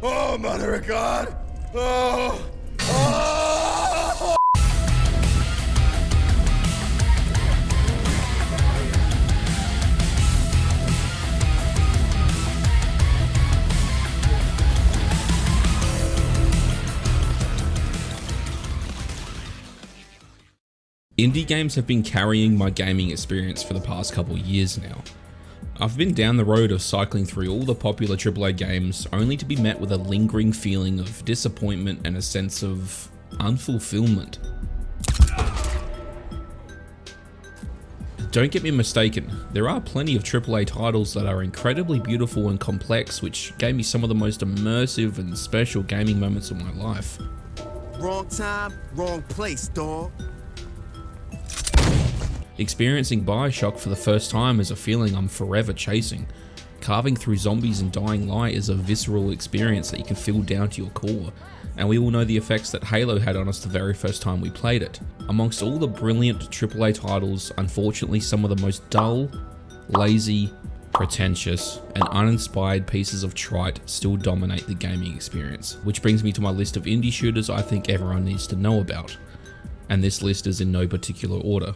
Oh, Mother of God! Oh! Indie games have been carrying my gaming experience for the past couple years now. I've been down the road of cycling through all the popular AAA games only to be met with a lingering feeling of disappointment and a sense of unfulfillment. Don't get me mistaken, there are plenty of AAA titles that are incredibly beautiful and complex, which gave me some of the most immersive and special gaming moments of my life. Wrong time, wrong place, dawg. Experiencing Bioshock for the first time is a feeling I'm forever chasing. Carving through zombies and dying light is a visceral experience that you can feel down to your core, and we all know the effects that Halo had on us the very first time we played it. Amongst all the brilliant AAA titles, unfortunately some of the most dull, lazy, pretentious, and uninspired pieces of trite still dominate the gaming experience, which brings me to my list of indie shooters I think everyone needs to know about. And this list is in no particular order.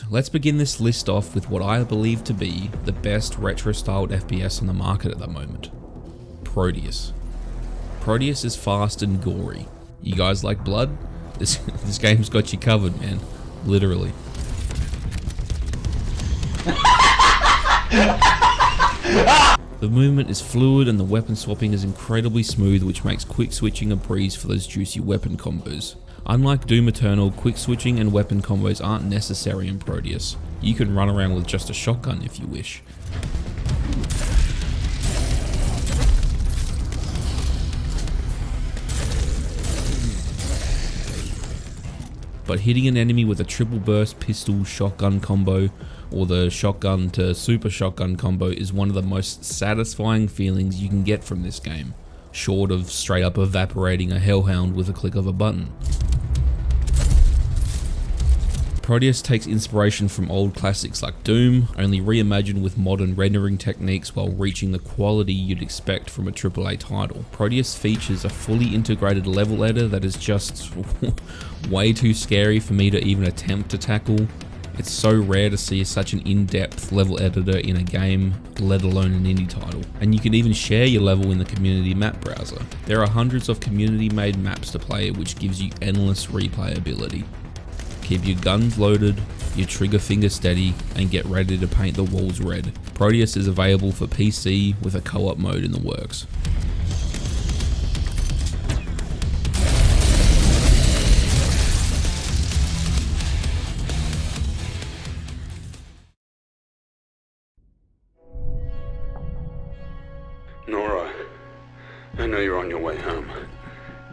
Let's begin this list off with what I believe to be the best retro-styled FPS on the market at the moment. PRODEUS. PRODEUS is fast and gory. You guys like blood? This game's got you covered, man. Literally. The movement is fluid and the weapon swapping is incredibly smooth, which makes quick switching a breeze for those juicy weapon combos. Unlike Doom Eternal, quick switching and weapon combos aren't necessary in PRODEUS. You can run around with just a shotgun if you wish. But hitting an enemy with a triple burst pistol shotgun combo or the shotgun to super shotgun combo is one of the most satisfying feelings you can get from this game, short of straight up evaporating a hellhound with a click of a button. PRODEUS takes inspiration from old classics like Doom, only reimagined with modern rendering techniques while reaching the quality you'd expect from a AAA title. PRODEUS features a fully integrated level editor that is just way too scary for me to even attempt to tackle. It's so rare to see such an in-depth level editor in a game, let alone an indie title. And you can even share your level in the community map browser. There are hundreds of community-made maps to play, which gives you endless replayability. Keep your guns loaded, your trigger finger steady, and get ready to paint the walls red. PRODEUS is available for PC with a co-op mode in the works. Nora, I know you're on your way home.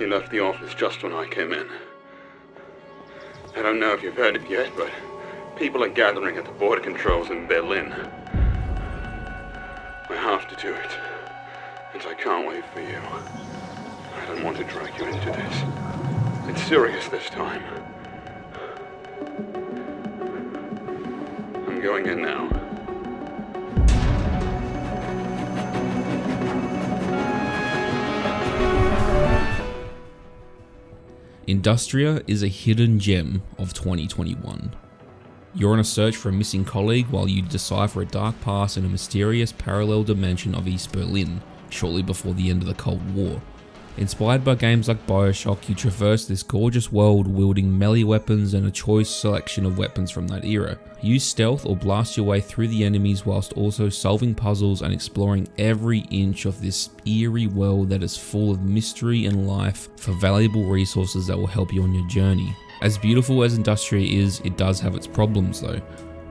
You left the office just when I came in. I don't know if you've heard it yet, but people are gathering at the border controls in Berlin. I have to do it, and I can't wait for you. I don't want to drag you into this. It's serious this time. I'm going in now. INDUSTRIA is a hidden gem of 2021. You're on a search for a missing colleague while you decipher a dark past in a mysterious parallel dimension of East Berlin, shortly before the end of the Cold War. Inspired by games like Bioshock, you traverse this gorgeous world wielding melee weapons and a choice selection of weapons from that era. Use stealth or blast your way through the enemies whilst also solving puzzles and exploring every inch of this eerie world that is full of mystery and life for valuable resources that will help you on your journey. As beautiful as INDUSTRIA is, it does have its problems though.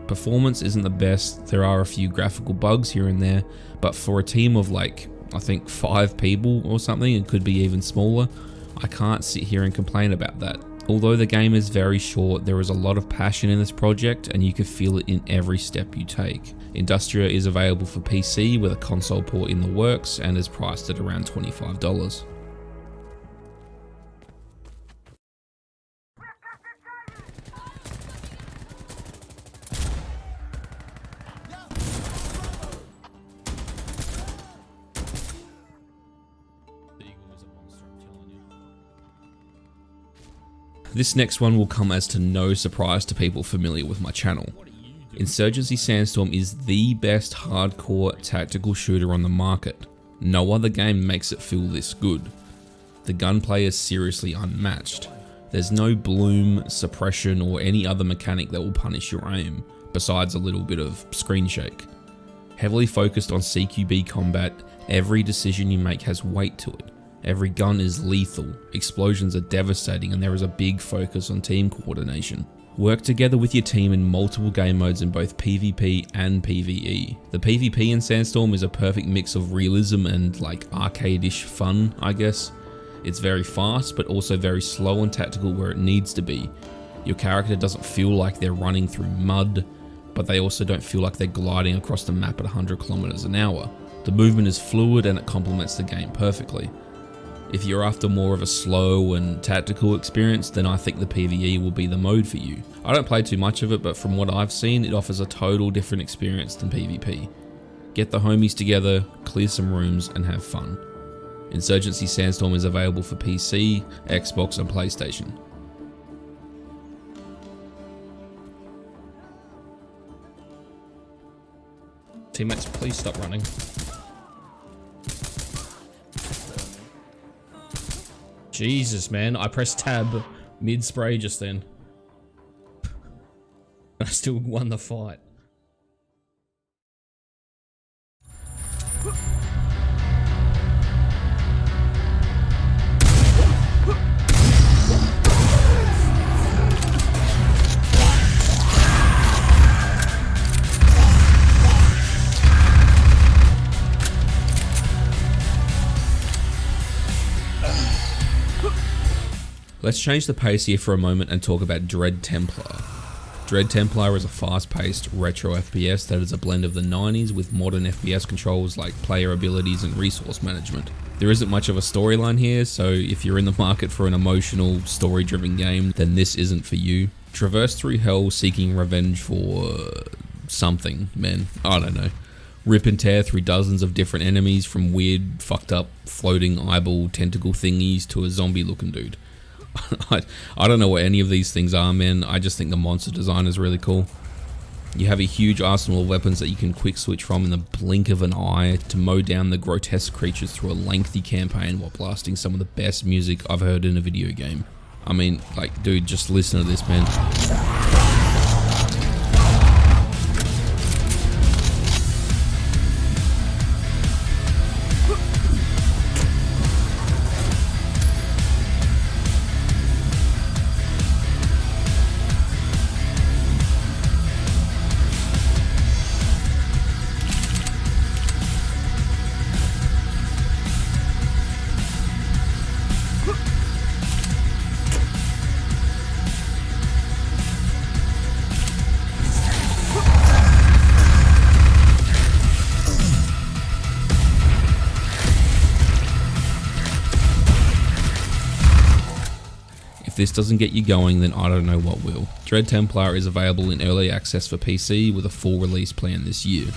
Performance isn't the best, there are a few graphical bugs here and there, but for a team of I think 5 people or something, it could be even smaller, I can't sit here and complain about that. Although the game is very short, there is a lot of passion in this project and you can feel it in every step you take. INDUSTRIA is available for PC with a console port in the works and is priced at around $25. This next one will come as to no surprise to people familiar with my channel. Insurgency Sandstorm is the best hardcore tactical shooter on the market. No other game makes it feel this good. The gunplay is seriously unmatched. There's no bloom, suppression, or any other mechanic that will punish your aim, besides a little bit of screen shake. Heavily focused on CQB combat, every decision you make has weight to it. Every gun is lethal, explosions are devastating, and there is a big focus on team coordination. Work together with your team in multiple game modes in both PvP and PvE. The PvP in Sandstorm is a perfect mix of realism and like arcade-ish fun, I guess. It's very fast, but also very slow and tactical where it needs to be. Your character doesn't feel like they're running through mud, but they also don't feel like they're gliding across the map at 100 kilometers an hour. The movement is fluid and it complements the game perfectly. If you're after more of a slow and tactical experience, then I think the PvE will be the mode for you. I don't play too much of it, but from what I've seen, it offers a total different experience than PvP. Get the homies together, clear some rooms, and have fun. Insurgency Sandstorm is available for PC, Xbox, and PlayStation. Teammates, please stop running. Jesus, man, I pressed tab mid-spray just then. I still won the fight. Let's change the pace here for a moment and talk about Dread Templar. Dread Templar is a fast-paced retro FPS that is a blend of the 90s with modern FPS controls like player abilities and resource management. There isn't much of a storyline here, so if you're in the market for an emotional, story-driven game, then this isn't for you. Traverse through hell seeking revenge for something, man. I don't know. Rip and tear through dozens of different enemies, from weird, fucked up, floating eyeball tentacle thingies to a zombie-looking dude. I don't know what any of these things are, man. I just think the monster design is really cool. You have a huge arsenal of weapons that you can quick switch from in the blink of an eye to mow down the grotesque creatures through a lengthy campaign while blasting some of the best music I've heard in a video game. I mean, like, dude, just listen to this, man. If this doesn't get you going, then I don't know what will. Dread Templar is available in early access for PC with a full release plan this year.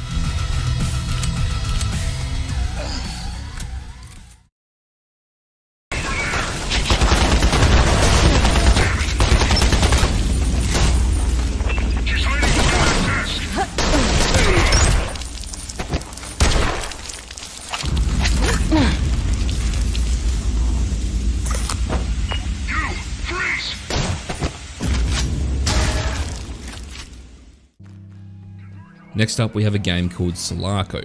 Next up, we have a game called SELACO,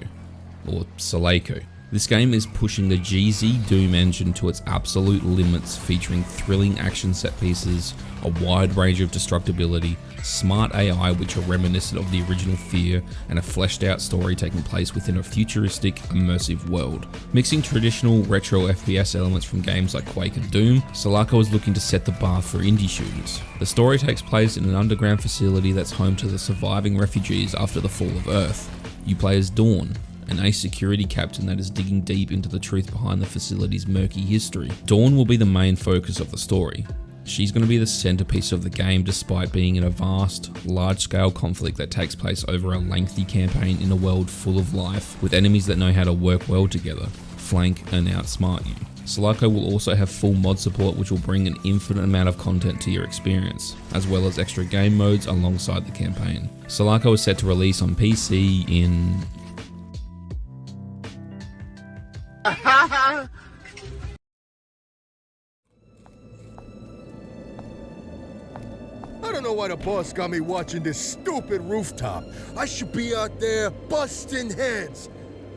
or SELACO. This game is pushing the GZ Doom engine to its absolute limits, featuring thrilling action set pieces, a wide range of destructibility, smart AI which are reminiscent of the original Fear, and a fleshed out story taking place within a futuristic, immersive world. Mixing traditional retro FPS elements from games like Quake and Doom, SELACO is looking to set the bar for indie shooters. The story takes place in an underground facility that's home to the surviving refugees after the fall of Earth. You play as Dawn, an ace security captain that is digging deep into the truth behind the facility's murky history. Dawn will be the main focus of the story. She's going to be the centerpiece of the game despite being in a vast, large-scale conflict that takes place over a lengthy campaign in a world full of life, with enemies that know how to work well together, flank and outsmart you. SELACO will also have full mod support, which will bring an infinite amount of content to your experience, as well as extra game modes alongside the campaign. SELACO is set to release on PC in... I don't know why the boss got me watching this stupid rooftop. I should be out there busting heads.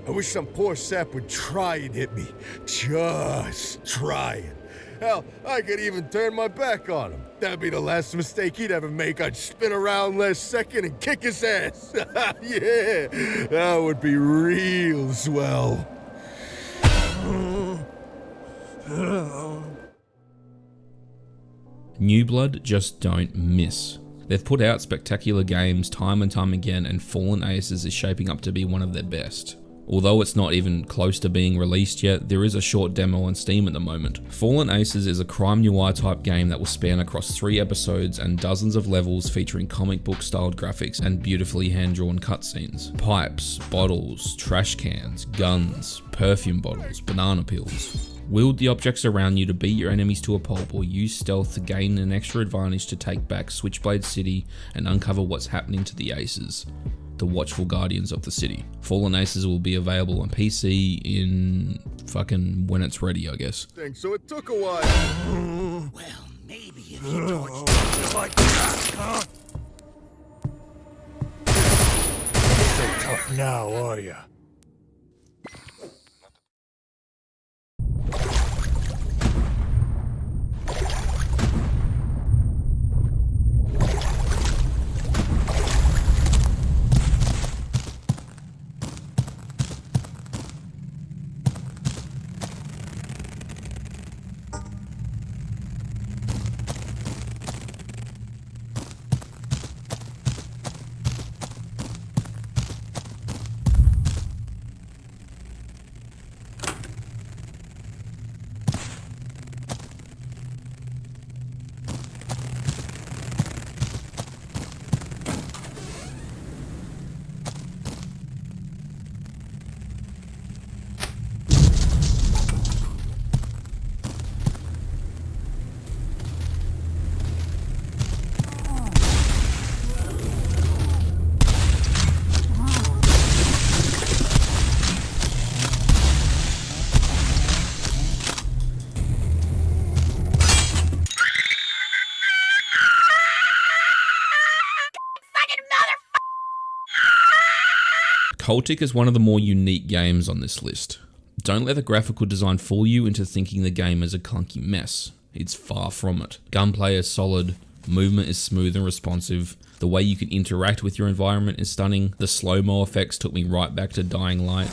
I wish some poor sap would try and hit me. Just try it. Hell, I could even turn my back on him. That'd be the last mistake he'd ever make. I'd spin around last second and kick his ass. Yeah, that would be real swell. New Blood just don't miss. They've put out spectacular games time and time again, and Fallen Aces is shaping up to be one of their best. Although it's not even close to being released yet, there is a short demo on Steam at the moment. Fallen Aces is a crime noir type game that will span across 3 episodes and dozens of levels featuring comic book styled graphics and beautifully hand-drawn cutscenes. Pipes, bottles, trash cans, guns, perfume bottles, banana peels. Wield the objects around you to beat your enemies to a pulp, or use stealth to gain an extra advantage to take back Switchblade City and uncover what's happening to the Aces, the watchful guardians of the city. Fallen Aces will be available on PC in fucking when it's ready, I guess. So it took a while. Well, maybe if you torch Like that, huh? So tough now, are ya? CULTIC is one of the more unique games on this list. Don't let the graphical design fool you into thinking the game is a clunky mess. It's far from it. Gunplay is solid, movement is smooth and responsive, the way you can interact with your environment is stunning, the slow-mo effects took me right back to Dying Light.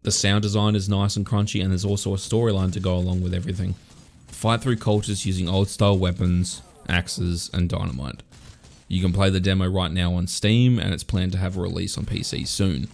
The sound design is nice and crunchy, and there's also a storyline to go along with everything. Fight through cultists using old style weapons, axes and dynamite. You can play the demo right now on Steam, and it's planned to have a release on PC soon.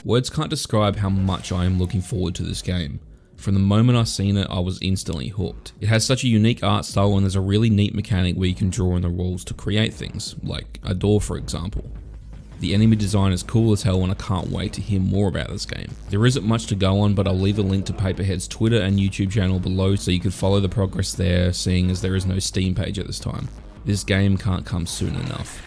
Words can't describe how much I am looking forward to this game. From the moment I seen it, I was instantly hooked. It has such a unique art style, and there's a really neat mechanic where you can draw on the walls to create things, like a door for example. The enemy design is cool as hell, and I can't wait to hear more about this game. There isn't much to go on, but I'll leave a link to Paperhead's Twitter and YouTube channel below so you can follow the progress there, seeing as there is no Steam page at this time. This game can't come soon enough.